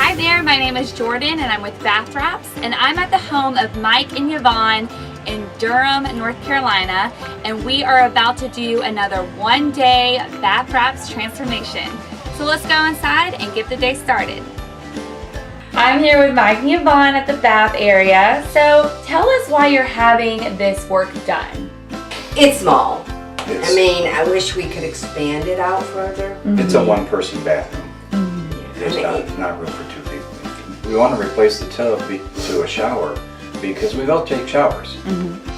Hi there, my name is Jordan and I'm with BathWraps, and I'm at the home of Mike and Yvonne in Durham, North Carolina, and we are about to do another one-day BathWraps transformation. So let's go inside and get the day started. I'm here with Mike and Yvonne at the bath area. So tell us why you're having this work done. It's small. I mean, I wish we could expand it out further. It's a one-person bathroom. There's not room for two people. We want to replace the tub to a shower because we both take showers,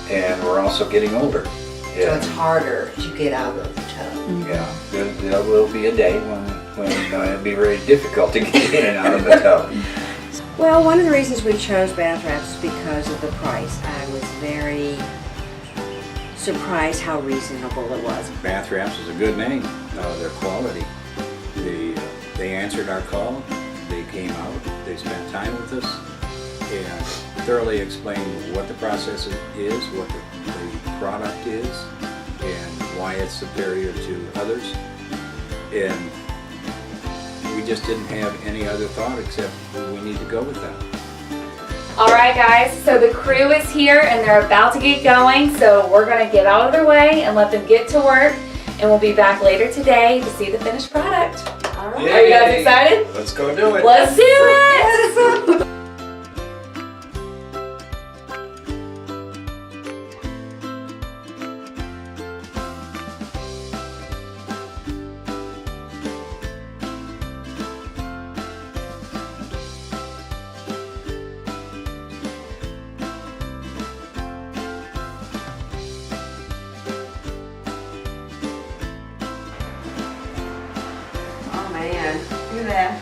and we're also getting older. So it's harder to get out of the tub. Yeah, there will be a day when it'll be very difficult to get in and out of the tub. Well, one of the reasons we chose BathWraps is because of the price. I was very surprised how reasonable it was. BathWraps is a good name. Their quality. They answered our call. They came out. They spent time with us and thoroughly explained what the process is, what the product is, and why it's superior to others. And we just didn't have any other thought except we need to go with that. Alright guys, so the crew is here and they're about to get going, so we're going to get out of their way and let them get to work, and we'll be back later today to see the finished product. Alright, are you guys excited? Let's go do it. Let's do it! Oh man, look at that.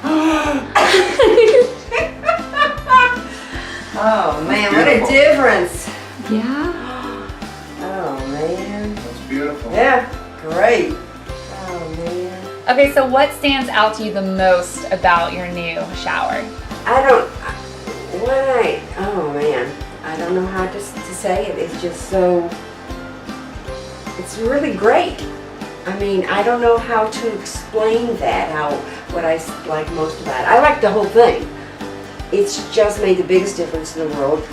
Oh man, what a difference. Yeah. Oh man. That's beautiful. Yeah, great. Oh man. Okay, so what stands out to you the most about your new shower? Oh man, I don't know how to say it. It's just so, it's really great. I mean, I don't know how to explain that, what I like most about it. I like the whole thing. It's just made the biggest difference in the world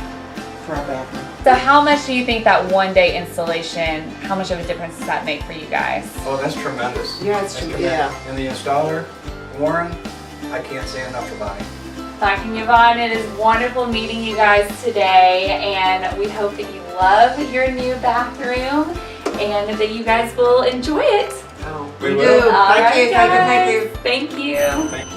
for our bathroom. So how much do you think that one-day installation, how much of a difference does that make for you guys? Oh, that's tremendous. Yeah, it's true. Yeah. And the installer, Warren, I can't say enough about him. Mike and Yvonne, it is wonderful meeting you guys today, and we hope that you love your new bathroom and that you guys will enjoy it. Oh, We will. All right, Thank you. Thank you. Thank you.